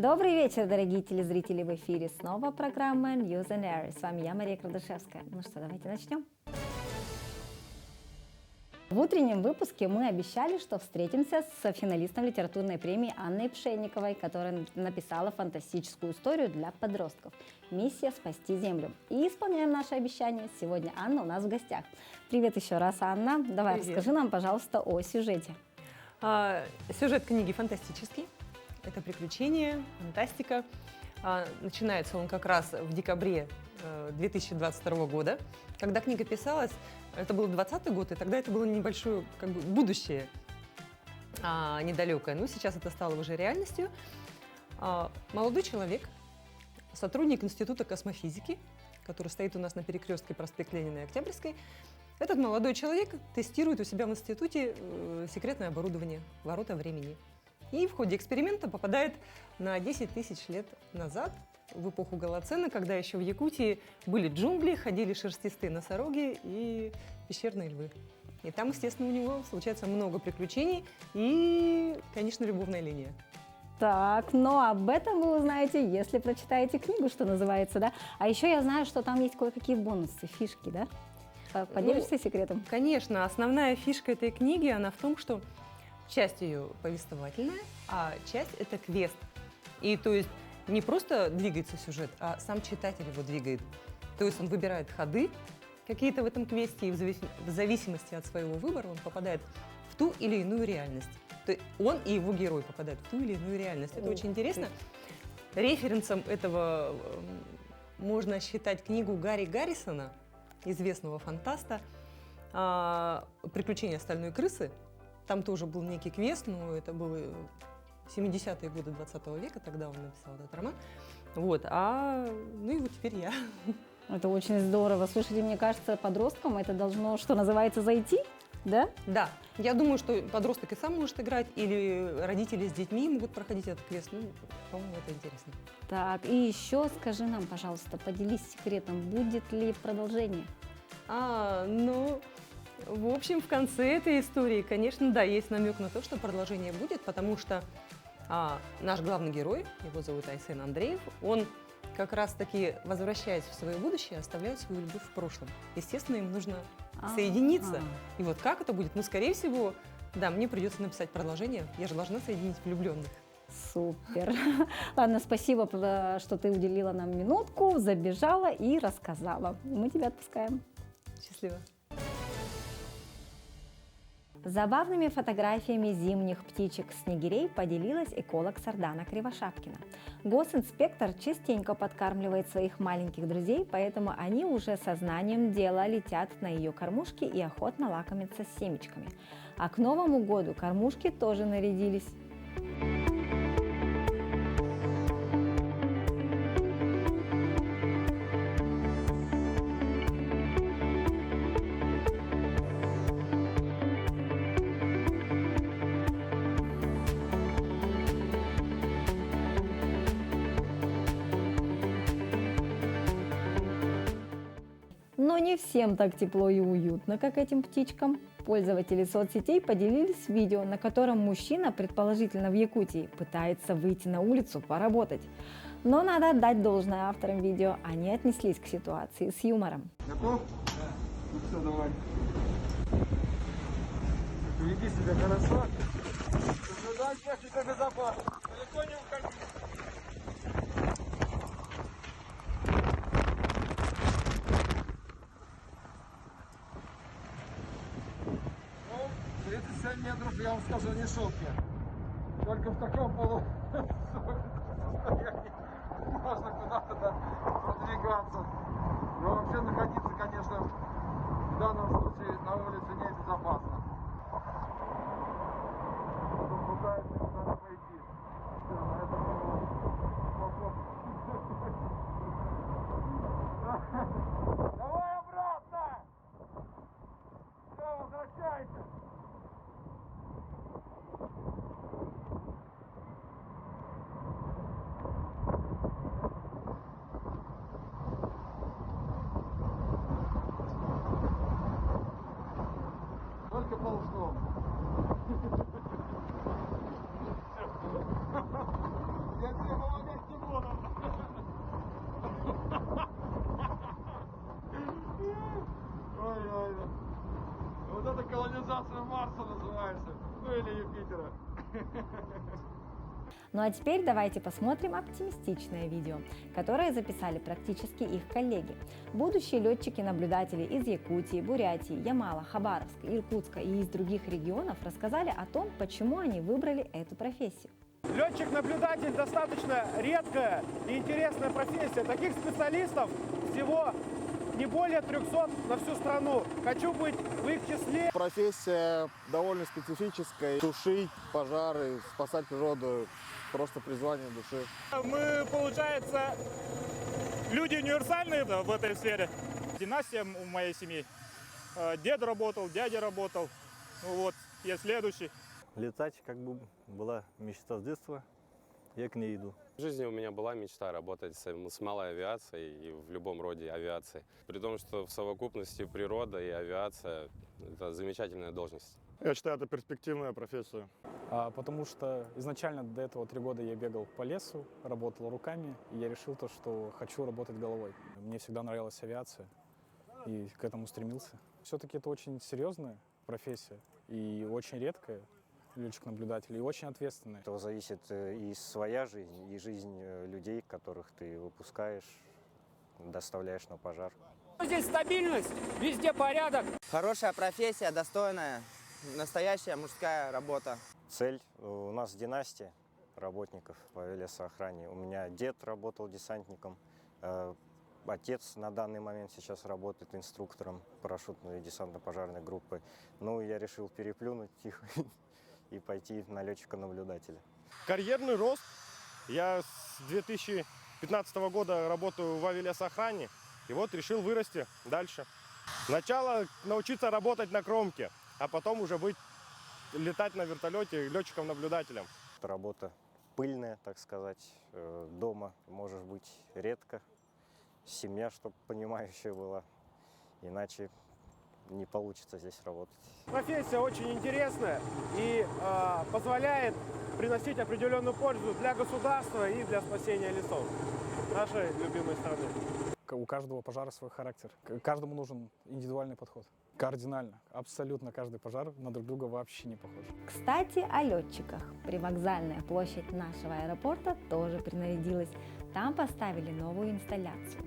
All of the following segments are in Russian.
Добрый вечер, дорогие телезрители! В эфире снова программа News and Air. С вами я, Мария Крадышевская. Ну что, давайте начнем. В утреннем выпуске мы обещали, что встретимся с финалистом литературной премии Анной Пшенниковой, которая написала фантастическую историю для подростков «Миссия спасти Землю». И исполняем наше обещание. Сегодня Анна у нас в гостях. Привет еще раз, Анна. Давай, расскажи нам, пожалуйста, о сюжете. Сюжет книги фантастический. Это приключение, фантастика. Начинается он как раз в декабре 2022 года. Когда книга писалась, это был 2020 год, и тогда это было небольшое будущее недалекое. Но сейчас это стало уже реальностью. Молодой человек, сотрудник Института космофизики, который стоит у нас на перекрестке проспект Ленина и Октябрьской. Этот молодой человек тестирует у себя в институте секретное оборудование «Ворота времени». И в ходе эксперимента попадает на 10 тысяч лет назад, в эпоху Голоцена, когда еще в Якутии были джунгли, ходили шерстистые носороги и пещерные львы. И там, естественно, у него случается много приключений и, конечно, любовная линия. Так, но об этом вы узнаете, если прочитаете книгу, что называется, да? А еще я знаю, что там есть кое-какие бонусы, фишки, да? Поделишься секретом? Конечно, основная фишка этой книги, она в том, что часть ее повествовательная, а часть – это квест. И то есть не просто двигается сюжет, а сам читатель его двигает. То есть он выбирает ходы какие-то в этом квесте, и в зависимости от своего выбора он попадает в ту или иную реальность. То есть он и его герой попадают в ту или иную реальность. Это очень интересно. Референсом этого можно считать книгу Гарри Гаррисона, известного фантаста, «Приключения стальной крысы». Там тоже был некий квест, но это было 70-е годы 20 века, тогда он написал этот роман. Вот, ну и вот теперь я. Это очень здорово. Слушайте, мне кажется, подросткам это должно, что называется, зайти, да? Да. Я думаю, что подросток и сам может играть, или родители с детьми могут проходить этот квест. Ну, по-моему, это интересно. Так, и еще скажи нам, пожалуйста, поделись секретом, будет ли продолжение? В общем, в конце этой истории, конечно, да, есть намек на то, что продолжение будет, потому что наш главный герой, его зовут Айсен Андреев, он как раз-таки, возвращаясь в свое будущее, оставляет свою любовь в прошлом. Естественно, им нужно соединиться. И вот как это будет? Ну, скорее всего, да, мне придется написать продолжение. Я же должна соединить влюбленных. Супер. Ладно, спасибо, что ты уделила нам минутку, забежала и рассказала. Мы тебя отпускаем. Счастливо. Забавными фотографиями зимних птичек-снегирей поделилась эколог Сардана Кривошапкина. Госинспектор частенько подкармливает своих маленьких друзей, поэтому они уже сознанием дела летят на ее кормушки и охотно лакомятся семечками. А к Новому году кормушки тоже нарядились. Но не всем так тепло и уютно, как этим птичкам. Пользователи соцсетей поделились видео, на котором мужчина, предположительно в Якутии, пытается выйти на улицу поработать. Но надо отдать должное авторам видео, они отнеслись к ситуации с юмором. Готов? Да. Ну все, давай. Веди себя хорошо. Соблюдай технику безопасности. Далеко не уходи. 37 метров, я вам скажу, не шутки. Только в таком состоянии можно куда-то продвигаться. Но вообще находиться, конечно, в данном случае на улице небезопасно. Потом пытается куда-то пойти. Все, на этом давай обратно! Все, возвращайся! мастера. Ну а теперь давайте посмотрим оптимистичное видео, которое записали практически их коллеги. Будущие летчики-наблюдатели из Якутии, Бурятии, Ямала, Хабаровска, Иркутска и из других регионов рассказали о том, почему они выбрали эту профессию. Летчик-наблюдатель достаточно редкая и интересная профессия. Таких специалистов всего не более 300 на всю страну. Хочу быть в их числе. Профессия довольно специфическая. Тушить пожары, спасать природу – просто призвание души. Мы, получается, люди универсальные в этой сфере. Династия у моей семьи. Дед работал, дядя работал. Вот, я следующий. Летать как бы была мечта с детства, я к ней иду. В жизни у меня была мечта работать с малой авиацией и в любом роде авиации. При том, что в совокупности природа и авиация – это замечательная должность. Я считаю, это перспективная профессия. Потому что изначально до этого 3 года я бегал по лесу, работал руками, и я решил то, что хочу работать головой. Мне всегда нравилась авиация, и к этому стремился. Все-таки это очень серьезная профессия и очень редкая. Летчик-наблюдатель, и очень ответственный. Этого зависит и своя жизнь, и жизнь людей, которых ты выпускаешь, доставляешь на пожар. Здесь стабильность, везде порядок. Хорошая профессия, достойная, настоящая мужская работа. Цель у нас династия работников по авиалесоохране. У меня дед работал десантником, отец на данный момент сейчас работает инструктором парашютной и десантно-пожарной группы. Ну, я решил переплюнуть их и пойти на летчика-наблюдателя. Карьерный рост. Я с 2015 года работаю в авиалесоохране, и вот решил вырасти дальше. Сначала научиться работать на кромке, а потом уже летать на вертолете летчиком-наблюдателем. Это работа пыльная, так сказать. Дома можешь быть редко. Семья, чтобы понимающая была, иначе не получится здесь работать. Профессия очень интересная и позволяет приносить определенную пользу для государства и для спасения лесов нашей любимой страны. У каждого пожара свой характер. Каждому нужен индивидуальный подход. Кардинально. Абсолютно каждый пожар на друг друга вообще не похож. Кстати, о летчиках. Привокзальная площадь нашего аэропорта тоже принарядилась. Там поставили новую инсталляцию.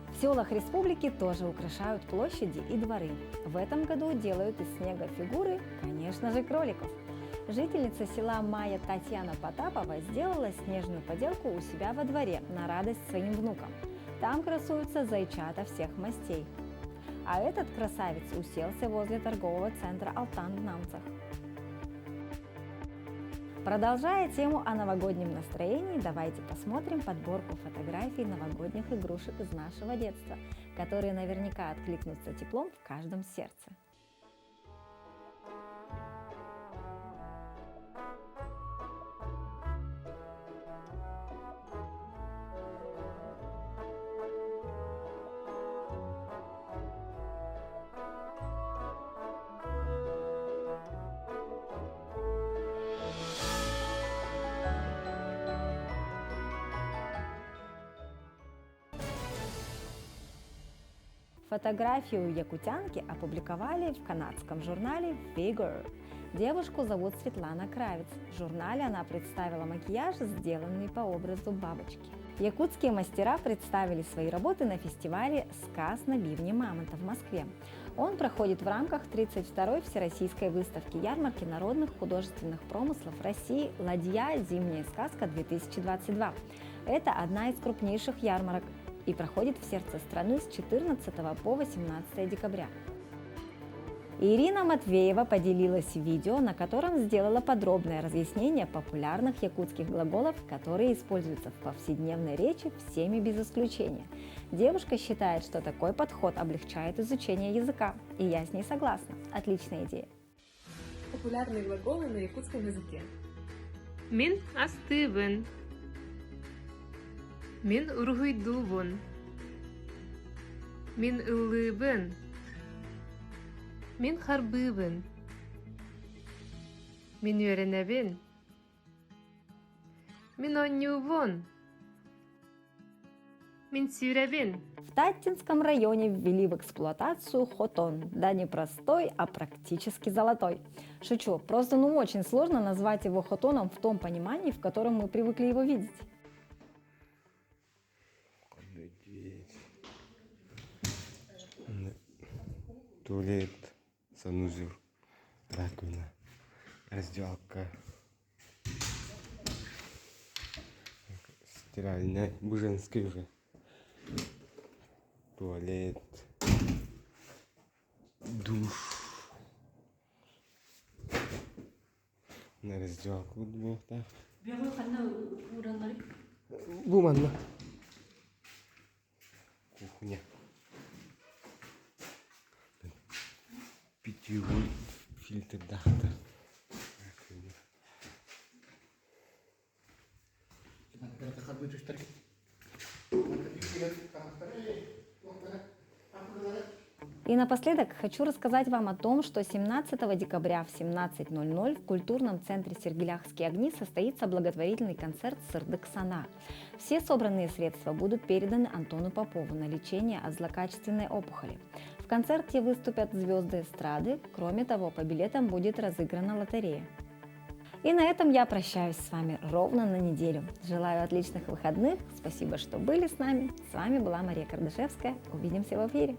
В селах республики тоже украшают площади и дворы. В этом году делают из снега фигуры, конечно же, кроликов. Жительница села Майя Татьяна Потапова сделала снежную поделку у себя во дворе на радость своим внукам. Там красуются зайчата всех мастей. А этот красавец уселся возле торгового центра «Алтан» в Намцах. Продолжая тему о новогоднем настроении, давайте посмотрим подборку фотографий новогодних игрушек из нашего детства, которые наверняка откликнутся теплом в каждом сердце. Фотографию якутянки опубликовали в канадском журнале Figure. Девушку зовут Светлана Кравец. В журнале она представила макияж, сделанный по образу бабочки. Якутские мастера представили свои работы на фестивале «Сказ на бивне мамонта» в Москве. Он проходит в рамках 32-й Всероссийской выставки ярмарки народных художественных промыслов России «Ладья. Зимняя сказка-2022». Это одна из крупнейших ярмарок и проходит в сердце страны с 14 по 18 декабря. Ирина Матвеева поделилась видео, на котором сделала подробное разъяснение популярных якутских глаголов, которые используются в повседневной речи всеми без исключения. Девушка считает, что такой подход облегчает изучение языка, и я с ней согласна. Отличная идея. Популярные глаголы на якутском языке. Мин астывен. Мин ургуйдувон. Мин ылыбен. Мин харбывен. Min öğrenevin. Min onjuvon. Min syrevin. В Таттинском районе ввели в эксплуатацию хотон. Да не простой, а практически золотой. Шучу, просто очень сложно назвать его хотоном в том понимании, в котором мы привыкли его видеть. Туалет, санузел, раковина, раздевалка, стиральная, женский уже, туалет, душ, на раздевалку вот так. Буманна. Кухня. Питьевой фильтр дахта. И напоследок хочу рассказать вам о том, что 17 декабря в 17:00 в культурном центре «Сергеляхские огни» состоится благотворительный концерт «Сырдык Сана». Все собранные средства будут переданы Антону Попову на лечение от злокачественной опухоли. В концерте выступят звезды эстрады, кроме того, по билетам будет разыграна лотерея. И на этом я прощаюсь с вами ровно на неделю. Желаю отличных выходных, спасибо, что были с нами. С вами была Мария Кардашевская. Увидимся в эфире.